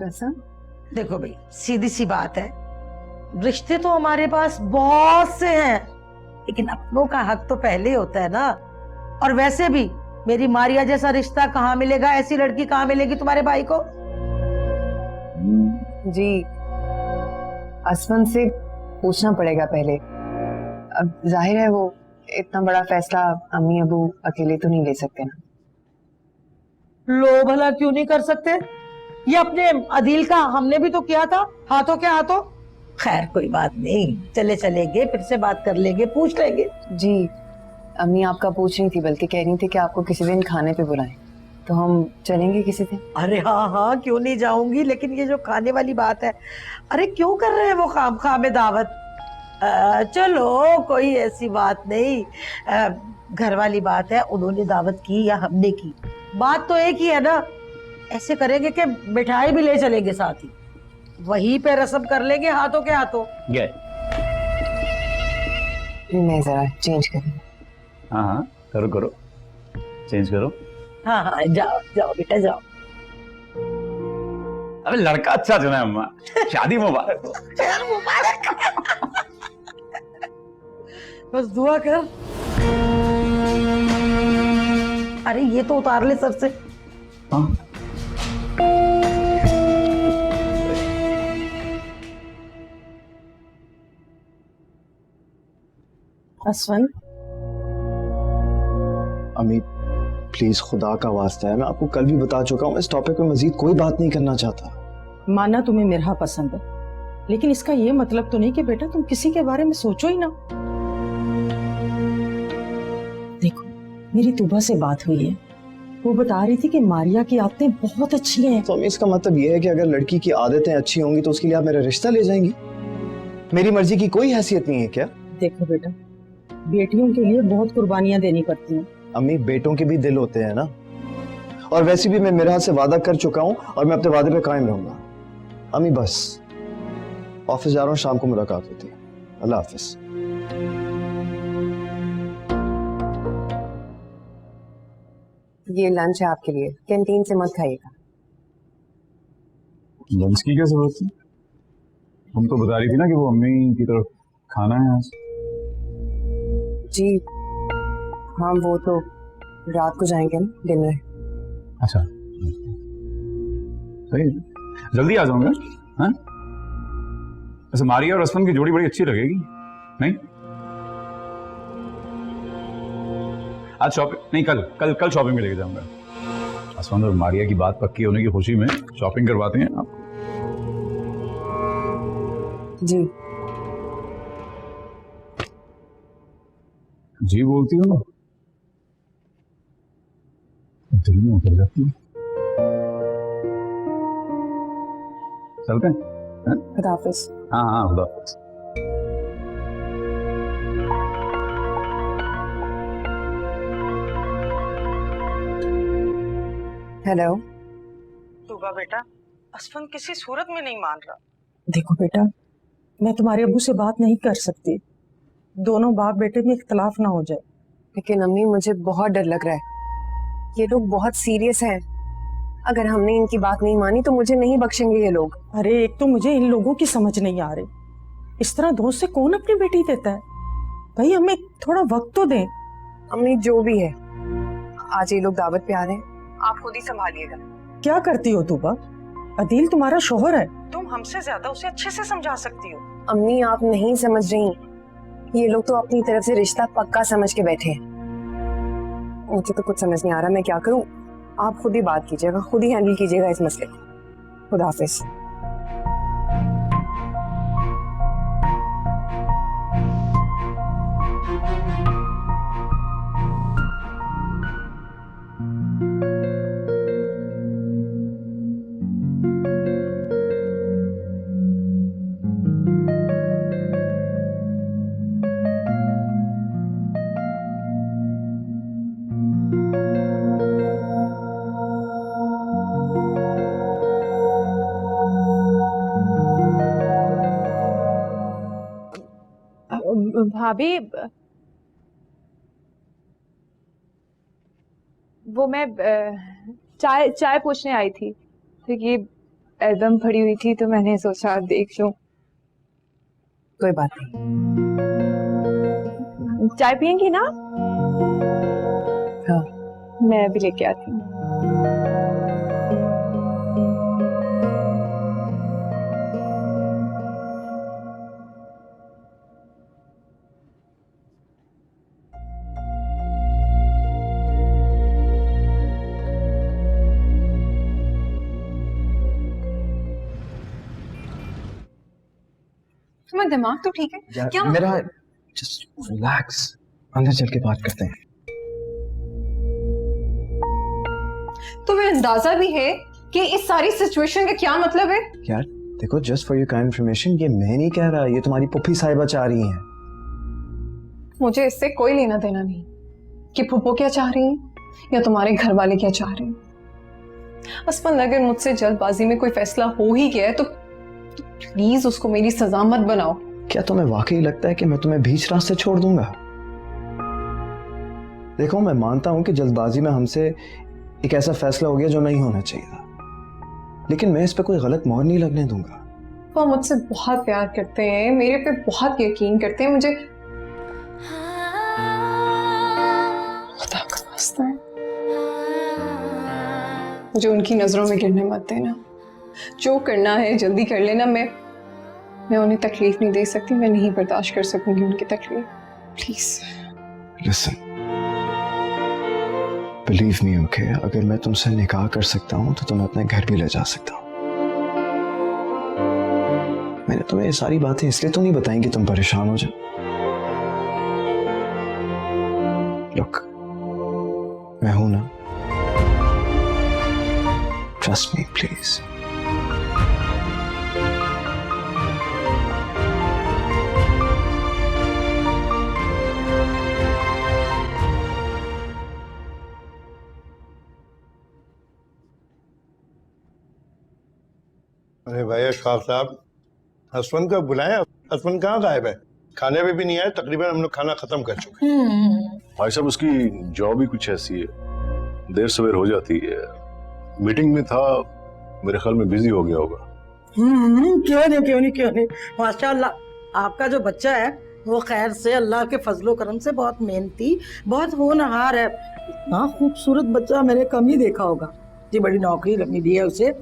रसम, देखो भाई, सीधी सी बात है, रिश्ते तो हमारे पास बहुत से हैं, लेकिन अपनों का हक तो पहले होता है ना। और वैसे भी मेरी मारिया जैसा रिश्ता कहाँ मिलेगा, ऐसी लड़की कहाँ मिलेगी तुम्हारे भाई को? जी असमन से पूछना पड़ेगा पहले। अब जाहिर है वो इतना बड़ा फैसला अम्मी अबू अकेले तो नहीं ले सकते ना। लो भला क्यों नहीं कर सकते? ये अपने अदील का हमने भी तो किया था, हाथों के हाथों। खैर कोई बात नहीं, चले चलेंगे, फिर से बात कर लेंगे, पूछ लेंगे। जी अम्मी आपका पूछ रही थी, बल्कि कह रही थी कि आपको किसी दिन खाने पे बुलाएं, तो हम चलेंगे किसी दिन। अरे हाँ हाँ, क्यों नहीं जाऊंगी, लेकिन ये जो खाने वाली बात है, अरे क्यों कर रहे हैं वो खामखा में दावत? चलो कोई ऐसी बात नहीं, घर वाली बात है, उन्होंने दावत की या हमने की, बात तो एक ही है ना। ऐसे करेंगे कि मिठाई भी ले चलेंगे साथ ही, वहीं पे रस्म कर लेंगे हाथों के हाथों। मैं जरा चेंज करूँ। हाँ हाँ, करो करो, चेंज करो। हाँ हाँ, जाओ जाओ बेटा जाओ। अबे लड़का अच्छा चुना है अम्मा, शादी मुबारक हो। बस दुआ कर। अरे ये तो उतार ले सर से। हाँ असवन, अम्मी प्लीज खुदा का वास्ता है, मैं आपको कल भी बता चुका हूँ, इस टॉपिक पे मजीद कोई बात नहीं करना चाहता। माना तुम्हें मेरा पसंद है, लेकिन इसका ये मतलब तो नहीं कि बेटा तुम किसी के बारे में सोचो ही ना। देखो मेरी तुबा से बात हुई है, वो बता रही थी कि मारिया की आदतें बहुत अच्छी हैं। तो अम्मी इसका मतलब ये है कि अगर लड़की की आदतें अच्छी होंगी तो उसके लिए आप मेरा रिश्ता ले जाएंगी? मेरी मर्जी की कोई हैसियत नहीं है क्या? देखो बेटा, बेटियों के लिए बहुत कुर्बानियां देनी पड़ती हैं। अम्मी बेटों के भी दिल होते हैं ना, और वैसे भी मैं मेरे हाथ से वादा कर चुका हूँ और मैं अपने वादे पे कायम रहूंगा। अम्मी बस ऑफिस जा रहा हूँ, शाम को मुलाकात होती है। अल्लाह हाफिज। ये लंच है आपके लिए, कैंटीन से मत खाइएगा। लंच की क्या जरूरत है? तुम तो बता रही थी ना कि वो अम्मी की तरफ खाना है आज। जी हाँ, वो तो रात को जाएंगे ना डिनर। अच्छा सही, जल्दी आ जाऊंगा। हाँ वैसे मारिया और असमन की जोड़ी बड़ी अच्छी लगेगी नहीं? आज शॉपिंग नहीं, कल कल कल शॉपिंग में लेके जाऊंगा। असमन और मारिया की बात पक्की होने की खुशी में शॉपिंग करवाते हैं आपको। जी जी बोलती हो ना, दिल में उतर जाती है। चलते हैं? खुदा हाफिज। हाँ हाँ, खुदा हाफिज। हेलो। तुबा बेटा, असफन किसी सूरत में नहीं मान रहा। देखो बेटा, मैं तुम्हारे अब्बू से बात नहीं कर सकती, दोनों बाप बेटे में इख्तलाफ ना हो जाए। लेकिन अम्मी मुझे बहुत डर लग रहा है, ये लोग बहुत सीरियस हैं। अगर हमने इनकी बात नहीं मानी तो मुझे नहीं बख्शेंगे ये लोग। अरे एक तो मुझे इन लोगों की समझ नहीं आ रही, इस तरह दोस्त से कौन अपनी बेटी देता है? भाई हमें थोड़ा वक्त तो दें। अम्मी जो भी है, आज ये लोग दावत पे आ रहे हैं, आप खुद ही संभालिएगा। क्या करती हो तुबा? अदील तुम्हारा शोहर है, तुम हमसे ज्यादा उसे अच्छे से समझा सकती हो। अम्मी आप नहीं समझ रही, ये लोग तो अपनी तरफ से रिश्ता पक्का समझ के बैठे हैं। मुझे तो कुछ समझ नहीं आ रहा मैं क्या करूं। आप खुद ही बात कीजिएगा, खुद ही हैंडल कीजिएगा इस मसले को। खुदा हाफिज। भाभी, वो मैं चाय चाय पूछने आई थी, क्योंकि एल्बम पड़ी हुई थी तो मैंने सोचा देख लूं। कोई बात नहीं। चाय पियेंगी ना? हाँ। मैं भी लेके आती हूँ। तुम्हारा दिमाग तो ठीक है यार क्या? मेरा जस्ट रिलैक्स, अंदर चल के बात करते हैं। तुम्हें अंदाजा भी है कि इस सारी सिचुएशन का क्या मतलब है? यार देखो, just for your kind information, ये मैं नहीं कह रहा, ये तुम्हारी पुप्पी साहिबा चाह रही हैं। मुझे इससे कोई लेना देना नहीं कि फूफो क्या चाह रही हैं या तुम्हारे घर वाले क्या चाह रहे हैं। असफन, अगर मुझसे जल्दबाजी में कोई फैसला हो ही गया है तो प्लीज उसको मेरी सजा मत बनाओ। क्या तुम्हें वाकई लगता है कि मैं तुम्हें बीच रास्ते छोड़ दूंगा? देखो, मैं मानता हूं कि जल्दबाजी में हमसे एक ऐसा फैसला हो गया जो नहीं होना चाहिए था, लेकिन मैं इस पे कोई गलत मोहर नहीं लगने दूंगा। वो मुझसे बहुत प्यार करते हैं, मेरे पे बहुत यकीन करते हैं। मुझे खुदा का वास्ता है, मुझे उनकी नजरों में गिरने मत देना। जो करना है जल्दी कर लेना। मैं उन्हें तकलीफ नहीं दे सकती, मैं नहीं बर्दाश्त कर सकूंगी उनकी तकलीफ। Please listen, believe me, okay? अगर मैं तुमसे निकाह कर सकता हूं तो तुम्हें अपने घर भी ले जा सकता हूं। मैंने तुम्हें ये सारी बातें इसलिए तो नहीं बताई कि तुम परेशान हो जाओ। लुक, मैं हूं ना, ट्रस्ट मी प्लीज। अरे भाई अशफाक साहब, हसवन को बुलाया। हसवन कहाँ गायब है? खाने में भी नहीं आया। तकरीबन हम लोग खाना खत्म कर चुके हैं। भाई साहब, उसकी जॉब ही कुछ ऐसी है, देर सवेर हो जाती है। मीटिंग में था, मेरे ख्याल में बिजी हो गया होगा। क्यों नहीं माशाल्लाह, आपका जो बच्चा है वो खैर से, अल्लाह के फजलो करम से बहुत मेहनती, बहुत होनहार है। इतना खूबसूरत बच्चा मैंने कम ही देखा होगा। जी, बड़ी नौकरी लगी दी है उसे,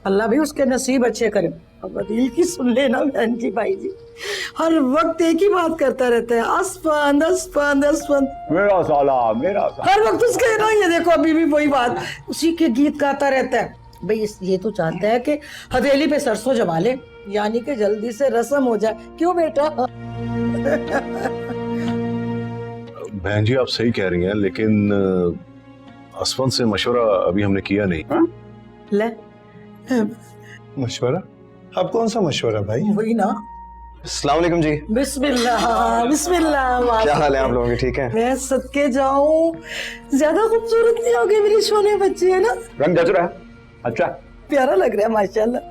अल्लाह भी उसके नसीब अच्छे करे। अब अदील की सुन लेना बहन जी, भाई जी हर वक्त एक ही बात करता रहता है, असफंद असफंद असफंद, मेरा साला, मेरा साला। हर वक्त उसके ना, ये देखो अभी भी वही बात, उसी के गीत गाता रहता है। भाई ये तो चाहता है कि हथेली पे सरसों जमा ले, यानी कि जल्दी से रस्म हो जाए। क्यों बेटा? बहन जी, आप सही कह रही हैं, लेकिन असफन से मशवरा अभी हमने किया नहीं। ले मशवरा? अब कौन सा मशवरा भाई? वही ना। अस्सलाम वालेकुम जी। बिस्मिल्लाह बिस्मिल्लाह। क्या हाल है आप लोगों के? ठीक है? मैं सदके जाऊं, ज्यादा खूबसूरत नहीं हो गए मेरे सोने बच्चे, है ना? रंग जच रहा है, अच्छा प्यारा लग रहा है माशाल्लाह।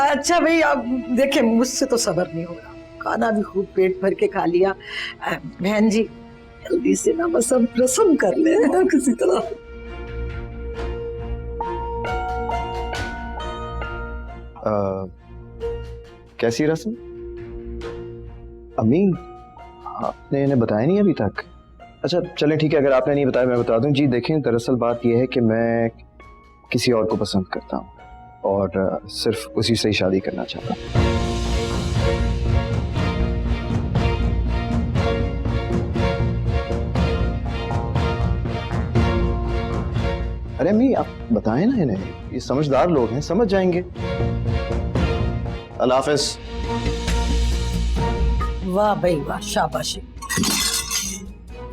अच्छा भाई, आप देखें, मुझसे तो सब्र नहीं हो रहा, खाना भी खूब पेट भर के खा लिया। बहन जी जल्दी से ना बस अब रस्म कर ले किसी तरह। कैसी रस्म? अम्मी, आपने इन्हें बताया नहीं अभी तक? अच्छा चलें ठीक है, अगर आपने नहीं बताया मैं बता दूं। जी देखें, दरअसल बात यह है कि मैं किसी और को पसंद करता हूं और सिर्फ उसी से ही शादी करना चाहता हूं। अरे अम्मी, आप बताएं ना इन्हें, ये समझदार लोग हैं, समझ जाएंगे। अल्लाह हाफिज। वाह भाई वाह, शाबाशी,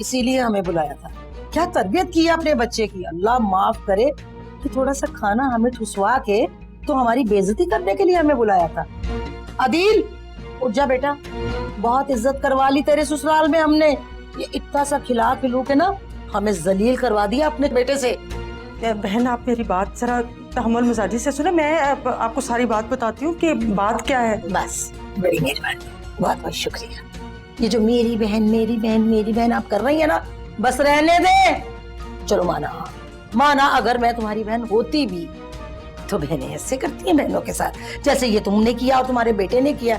इसीलिए हमें बुलाया था। क्या तरबियत की है अपने बच्चे की, अल्लाह माफ करे कि थोड़ा सा खाना हमें ठुसवा के तो हमारी बेइज्जती करने के लिए हमें बुलाया था। अदील उठ जा बेटा, बहुत इज्जत करवा ली तेरे ससुराल में हमने, ये इतना सा खिला खिलू के ना हमें जलील करवा दिया अपने बेटे से। बहन, आप मेरी बात जरा तहम्मुल मिजाजी से सुने, मैं आपको सारी बात बताती हूँ कि बात क्या है। बस, बड़ी मेहरबानी, बहुत बहुत शुक्रिया। ये जो मेरी बहन मेरी बहन मेरी बहन आप कर रही है ना, बस रहने दे। चलो माना, माना अगर मैं तुम्हारी बहन होती भी तो बहनें ऐसे करती हैं बहनों के साथ, जैसे ये तुमने किया और तुम्हारे बेटे ने किया।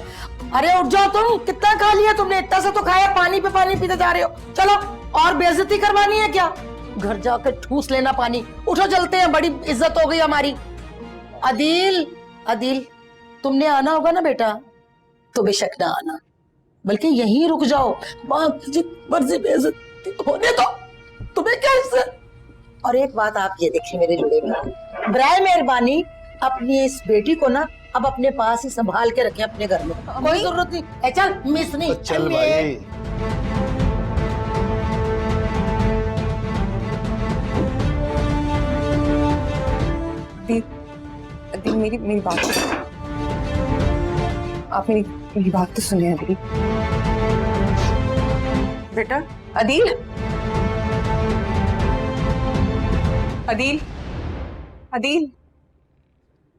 अरे उठ जाओ, तुम कितना खा लिया तुमने? इतना सा तो खाया, पानी पे पानी पीते जा रहे हो। चलो, और बेइज्जती करवानी है क्या? घर जाकर ठूस लेना पानी। उठो चलते हैं, बड़ी इज्जत हो गई हमारी। अदील, अदील तुमने आना होगा ना बेटा, तो बेशक ना आना, बल्कि यहीं रुक जाओ। माँ जी मर्जी, बेइज्जती होने दो, तुम्हें क्या इज्जत। और एक बात आप ये देखिए मेरे जुड़े में, बराए मेहरबानी अपनी इस बेटी को ना अब अपने पास ही संभाल के रखें अपने घर में। कोई जरूरत नहीं है, चल मिस नहीं, तो चल भाई। अदील मेरी बात आप मेरी बात तो सुनिए अदील। बेटा अदील, अदील, अदील,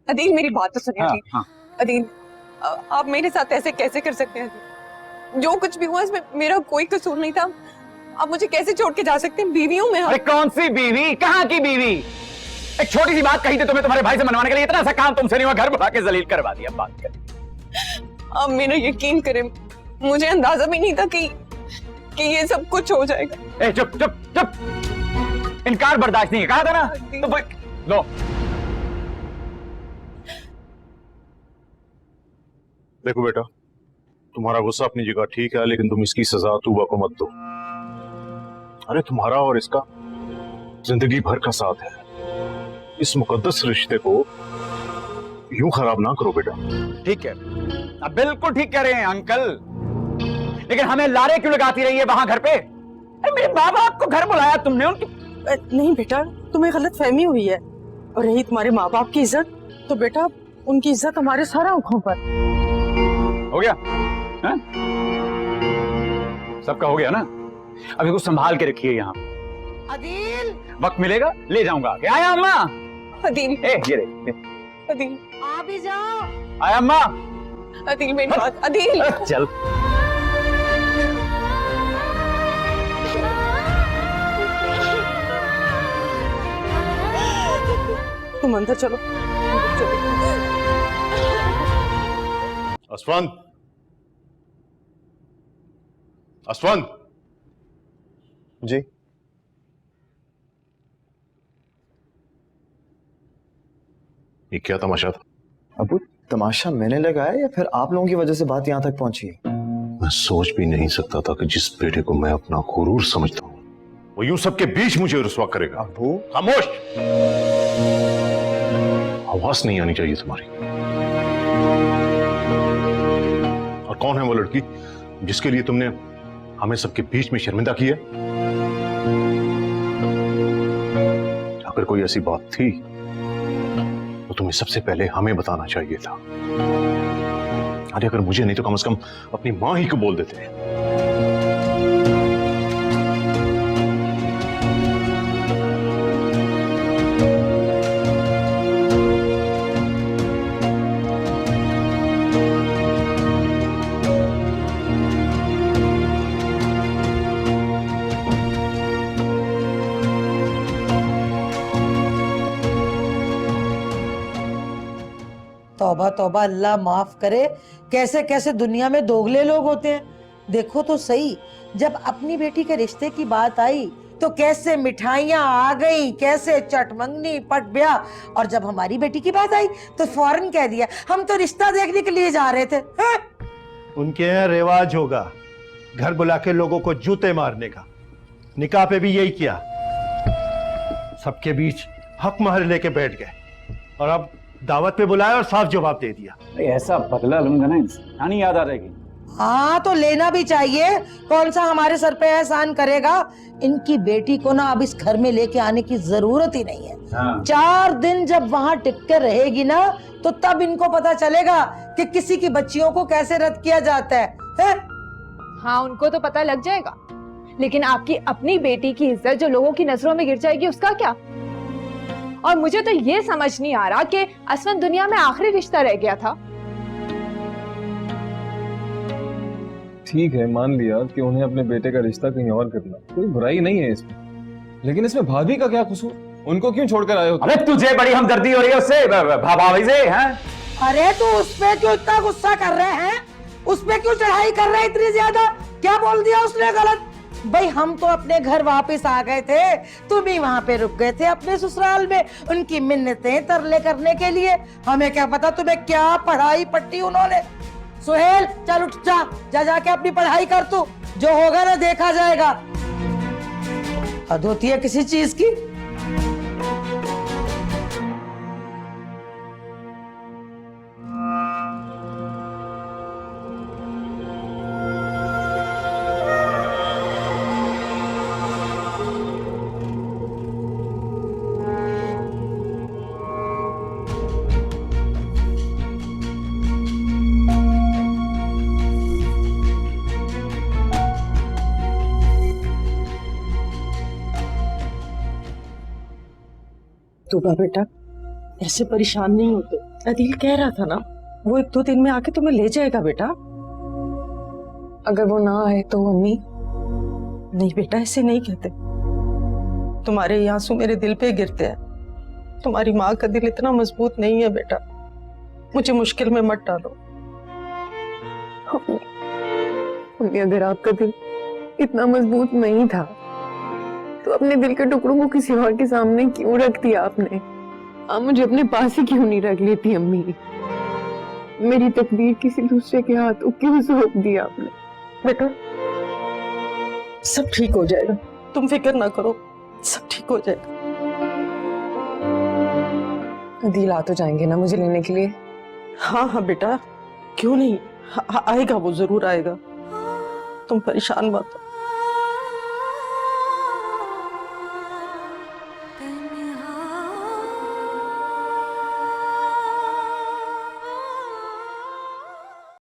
अदील मेरी बात तो सुनिए। हाँ, अदील, हाँ। अदील आप मेरे साथ ऐसे कैसे कर सकते हैं? जो कुछ भी हुआ इसमें मेरा कोई कसूर नहीं था। आप मुझे कैसे छोड़ के जा सकते हैं? बीवी हूं मैं। अरे कौन सी बीवी, कहाँ की बीवी? एक छोटी सी बात कही थी तुम्हें तुम्हारे भाई से मनवाने के लिए, इतना सा काम तुमसे नहीं हुआ, घर बुला के जलील करवा दिया। बात कर, आप मेरा यकीन करें, मुझे अंदाजा भी नहीं था कि ये सब कुछ हो जाएगा। ए चुप चुप चुप, इनकार बर्दाश्त नहीं है, कहा था ना। तो लो, देखो बेटा, तुम्हारा गुस्सा अपनी जगह ठीक है, लेकिन तुम इसकी सजा तूबा को मत दो। अरे तुम्हारा और इसका जिंदगी भर का साथ है, इस मुकद्दस रिश्ते को यूं खराब ना करो बेटा। ठीक है, अब बिल्कुल ठीक कह रहे हैं अंकल, लेकिन हमें लारे क्यों लगाती रही है वहां घर पे? अरे मेरे माँ बाप को घर बुलाया तुमने, उनकी नहीं बेटा, तुम्हें गलत फहमी हुई है। और रही तुम्हारे माँ बाप की इज्जत, तो बेटा उनकी इज्जत हमारे सारे आंखों पर। हो गया है? सबका हो गया ना? अभी कुछ संभाल के रखिए यहाँ। अदील, वक्त मिलेगा ले जाऊंगा आगे। आया अम्मा। अदील, ये रे। अदील, आ भी जाओ। आया अम्मा। अदील मेरी बात, अदील। चल, तुम अंदर चलो। असफान, असफान। जी ये क्या तमाशा था? अबू, तमाशा मैंने लगाया या फिर आप लोगों की वजह से बात यहाँ तक पहुंची है? मैं सोच भी नहीं सकता था कि जिस बेटे को मैं अपना गुरूर समझता हूँ, वो यूं सबके बीच मुझे रुसवा करेगा। अबू, खामोश, आवाज नहीं आनी चाहिए तुम्हारी। और कौन है वो लड़की जिसके लिए तुमने हमें सबके बीच में शर्मिंदा किया? अगर कोई ऐसी बात थी तो तुम्हें सबसे पहले हमें बताना चाहिए था। अरे अगर मुझे नहीं तो कम से कम अपनी मां ही को बोल देते। तौबा तौबा, अल्लाह माफ करे, कैसे कैसे दुनिया में दोगले लोग होते हैं। देखो तो सही, जब अपनी बेटी के रिश्ते की बात आई तो कैसे मिठाइयाँ आ गई, कैसे चटमंगनी पट ब्याह, और जब हमारी बेटी की बात आई तो फौरन कह दिया हम तो रिश्ता देखने के लिए जा रहे थे। उनके यहाँ रिवाज होगा घर बुला के लोगों को जूते मारने का। निकाह पे भी यही किया, सबके बीच हक महर लेके बैठ गए, और अब दावत पे बुलाया और साफ जवाब दे दिया। ऐसा बदला लूंगा ना, कहानी याद आ जाएगी। हाँ तो लेना भी चाहिए, कौन सा हमारे सर पे एहसान करेगा। इनकी बेटी को ना अब इस घर में लेके आने की जरूरत ही नहीं है। हाँ। 4 दिन जब वहाँ टिक कर रहेगी ना, तो तब इनको पता चलेगा कि किसी की बच्चियों को कैसे रद्द किया जाता है? हाँ उनको तो पता लग जाएगा, लेकिन आपकी अपनी बेटी की इज्जत जो लोगों की नजरों में गिर जाएगी उसका क्या? और मुझे तो ये समझ नहीं आ रहा कि असफन दुनिया में आखिरी रिश्ता रह गया था। ठीक है, मान लिया कि उन्हें अपने बेटे का रिश्ता कहीं और करना, कोई बुराई नहीं है इसमें, लेकिन इसमें भाभी का क्या कसूर? उनको क्यों छोड़कर आए हो? अबे तुझे बड़ी हमदर्दी हो रही है उससे, भाभी से, हैं? अरे तो उस पे क्यों इतना गुस्सा कर रहे हैं? उस पे क्यों चढ़ाई कर रहे हैं इतनी ज्यादा? क्या बोल दिया उसने गलत? भाई हम तो अपने घर वापस आ गए थे, तुम ही वहाँ पे रुक गए थे अपने ससुराल में उनकी मिन्नतें तरले करने के लिए। हमें क्या पता तुम्हें क्या पढ़ाई पट्टी उन्होंने। सुहेल चल उठ जा जाके अपनी पढ़ाई कर, तू जो होगा ना देखा जाएगा। हद होती है किसी चीज की। तूबा बेटा, ऐसे परेशान नहीं होते। अदील कह रहा था ना, वो 1-2 दिन में आके तुम्हें ले जाएगा बेटा। अगर वो ना आए तो अम्मी? नहीं बेटा, ऐसे नहीं कहते। तुम्हारे ये आंसू मेरे दिल पे गिरते हैं। तुम्हारी माँ का दिल इतना मजबूत नहीं है बेटा, मुझे मुश्किल में मत डालो। अम्मी अगर आपका दिल इतना मजबूत नहीं था तो अपने दिल के टुकड़ों को किसी और के सामने क्यों रख दिया आपने? आप मुझे अपने पास ही क्यों नहीं रख लेती अम्मी? मेरी तकदीर किसी दूसरे के हाथों क्यों सौंप दी आपने? बेटा सब ठीक हो जाएगा, तुम फिक्र ना करो, सब ठीक हो जाएगा। अदील आ तो जाएंगे ना मुझे लेने के लिए? हाँ हाँ बेटा, क्यों नहीं, आएगा, वो जरूर आएगा, तुम परेशान मत हो।